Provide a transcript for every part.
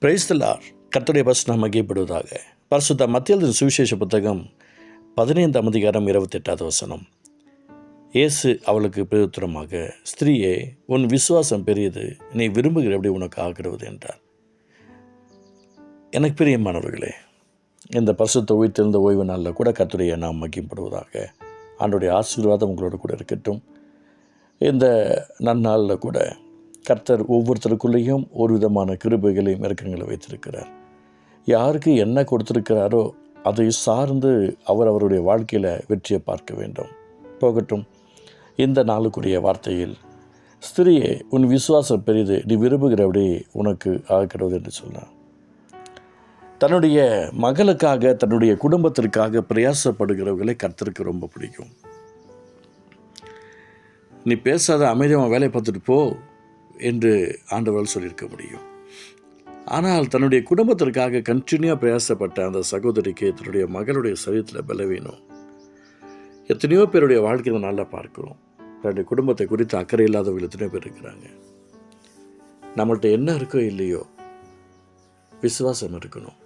Praise the Lord. கர்த்தருடைய வசனம் மகிமைப்படுவதாக. பரிசுத்த மத்தேயு சுவிசேஷ புத்தகம் 15ஆம் அதிகாரம் 28வது வசனம். இயேசு அவளுக்கு பிரதியுத்தரமாக, ஸ்திரீயே, உன் விசுவாசம் பெரியது, நீ விரும்புகிறபடி உனக்கு ஆகிறது என்றார். எனக்கு பிரியமானவர்களே, இந்த பரிசுத்த உயிர்த்தெழுந்த ஓய்வு நாளில் கூட கர்த்தருடைய நாம் மகிமைப்படுவதாக. ஆண்டவருடைய ஆசீர்வாதம் உங்களோட கூட இருக்கட்டும். இந்த நன்னாளில் கூட கர்த்தர் ஒவ்வொருத்தருக்குள்ளேயும் ஒரு விதமான கிருபைகளையும் இறக்கங்களை வைத்திருக்கிறார். யாருக்கு என்ன கொடுத்திருக்கிறாரோ அதை சார்ந்து அவருடைய வாழ்க்கையில் வெற்றியை பார்க்க வேண்டும். போகட்டும். இந்த நாளுக்குரிய வார்த்தையில், ஸ்திரியே, உன் விசுவாசம் பெரிது, நீ விரும்புகிறபடி உனக்கு ஆகிறது என்று சொன்னார். தன்னுடைய மகளுக்காக, தன்னுடைய குடும்பத்திற்காக பிரயாசப்படுகிறவர்களை கர்த்தருக்கு ரொம்ப பிடிக்கும். நீ பேசாத, அமைதியாக வேலையை பார்த்துட்டு போ என்று ஆண்டவர்கள் சொல்லியிருக்க முடியும். ஆனால் தன்னுடைய குடும்பத்திற்காக கண்டினியூவாக பிரயாசப்பட்ட அந்த சகோதரிக்கு தன்னுடைய மகளுடைய சரீரத்தில் பலவீனம். எத்தனையோ பேருடைய வாழ்க்கையை நல்லா பார்க்கிறோம். தன்னுடைய குடும்பத்தை குறித்து அக்கறை இல்லாதவர்கள் எத்தனையோ பேர் இருக்கிறாங்க. நம்மள்கிட்ட என்ன இருக்கோ இல்லையோ, விசுவாசம் இருக்கணும்.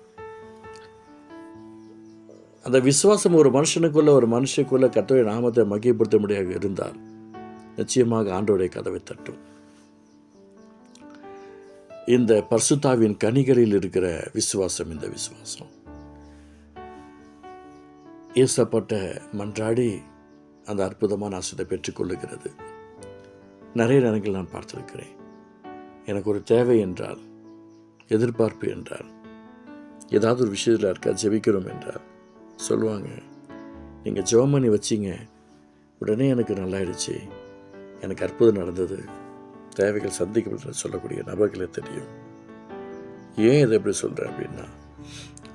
அந்த விசுவாசம் ஒரு மனுஷனுக்குள்ள கர்த்தருடைய நாமத்தை மகிமைப்படுத்த முடியாது இருந்தால் நிச்சயமாக ஆண்டவருடைய கதவை தட்டும். இந்த பரிசுத்தாவின் கனிகளில் இருக்கிற விசுவாசம், இந்த விசுவாசம் ஏசப்பட்ட மன்றாடி அந்த அற்புதமான ஆசீர்வாதத்தை பெற்றுக்கொள்ளுகிறது. நிறைய நேரங்கள் நான் பார்த்திருக்கிறேன். எனக்கு ஒரு தேவை என்றால், எதிர்பார்ப்பு என்றால், ஏதாவது ஒரு விஷயத்தில் இருக்கா ஜெபிக்கிறோம் என்றால் சொல்லுவாங்க, நீங்கள் ஜெபம் பண்ணி வச்சிங்க, உடனே எனக்கு நல்லாயிடுச்சு, எனக்கு அற்புதம் நடந்தது, தேவைகள் சந்திக்கப்பட்டு சொல்லக்கூடிய நபர்களே தெரியும். ஏன் இதை எப்படி சொல்கிறேன் அப்படின்னா,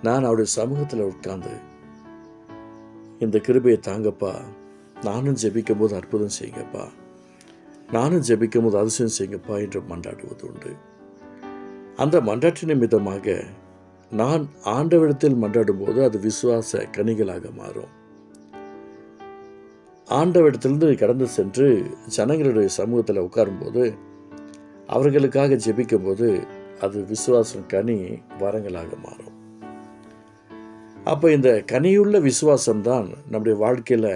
நான் அவருடைய சமூகத்தில் உட்கார்ந்து இந்த கிருபையை தாங்கப்பா, நானும் ஜெபிக்கும் போது அற்புதம் செய்யுங்கப்பா, நானும் ஜெபிக்கும் போது அதிசயம் செய்யுங்கப்பா என்று மன்றாடுவது உண்டு. அந்த மன்றாட்டு நிமித்தமாக நான் ஆண்டவரிடத்தில் மன்றாடும் போது அது விசுவாச கனிகளாக மாறும். ஆண்டவரிடத்திலிருந்து கடந்து சென்று ஜனங்களுடைய சமூகத்தில் உட்காரும்போது, அவர்களுக்காக ஜெபிக்கும் போது அது விசுவாசம் கனி வரங்களாக மாறும். அப்போ இந்த கனியுள்ள விசுவாசம்தான் நம்முடைய வாழ்க்கையில்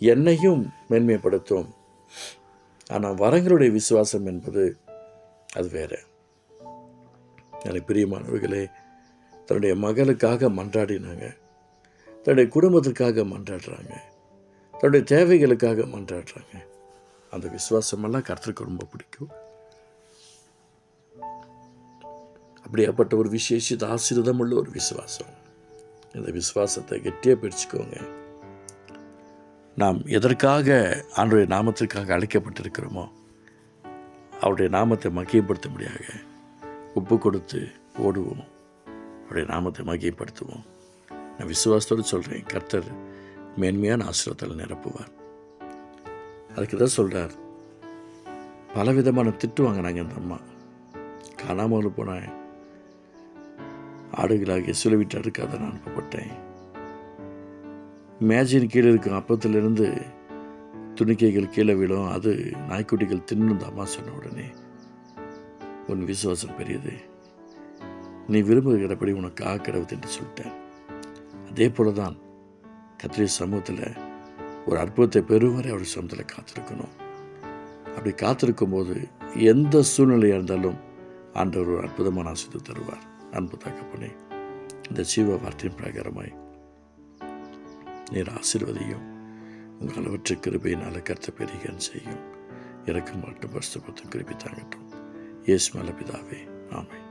என்னையும் மேன்மைப்படுத்தும். ஆனால் வரங்களுடைய விசுவாசம் என்பது அது வேற. எனக்கு பிரியமானவர்களே, தன்னுடைய மகளுக்காக மன்றாடினாங்க, தன்னுடைய குடும்பத்திற்காக மன்றாடுறாங்க, தன்னுடைய தேவைகளுக்காக மன்றாடுறாங்க. அந்த விசுவாசமெல்லாம் கர்த்தருக்கு ரொம்ப பிடிக்கும். அப்படியாப்பட்ட ஒரு விசேஷித்த ஆசீர்வாதம் உள்ள ஒரு விசுவாசம். இந்த விசுவாசத்தை கெட்டியாக பிடிச்சுக்கோங்க. நாம் எதற்காக ஆண்டவருடைய நாமத்திற்காக அழைக்கப்பட்டிருக்கிறோமோ அவருடைய நாமத்தை மகிமைப்படுத்த முடியாத ஒப்பு கொடுத்து ஓடுவோம், அவருடைய நாமத்தை மகிமைப்படுத்துவோம். நான் விசுவாசத்தோடு சொல்கிறேன், கர்த்தர் மேன்மையான ஆசீர்வாதத்தில் நிரப்புவார். அதுக்கு தான் சொல்கிறார், பலவிதமான திட்டு வாங்கினாங்க இந்த அம்மா. காணாமல் போன ஆடுகளாகிய சுலவிட்டு அடுக்காத நான் அனுப்பப்பட்டேன். மேஜின் கீழே இருக்கும் அப்பத்திலிருந்து துணிக்கைகள் கீழே விடும், அது நாய்க்குட்டிகள் தின்னு இந்த அம்மா சொன்ன உடனே, உன் விசுவாசம் பெரியது, நீ விரும்புகிறபடி உனக்கு ஆக்கிரவுது என்று சொல்லிட்டேன். அதே போல தான் கர்த்தருடைய சமூகத்தில் ஒரு அற்புதத்தை பெறும் வரை அவருடைய சமூகத்தில் காத்திருக்கணும். அப்படி காத்திருக்கும் போது எந்த சூழ்நிலையாக இருந்தாலும் ஆண்டவர் ஒரு அற்புதமான ஆசீர்வாதத்தை தருவார். அன்பு தகப்பனே, இந்த ஜீவ வார்த்தையின் பிரகாரமாய் நீர் ஆசீர்வதியும். உங்கள் அளவற்ற கிருபையினால் கர்த்தர் பெருகன் செய்யும். இறக்கம் மட்டும் பரிசுத்தப்படுத்தும் கிருபை தாங்கட்டும். இயேசு மேல பிதாவே, ஆமென்.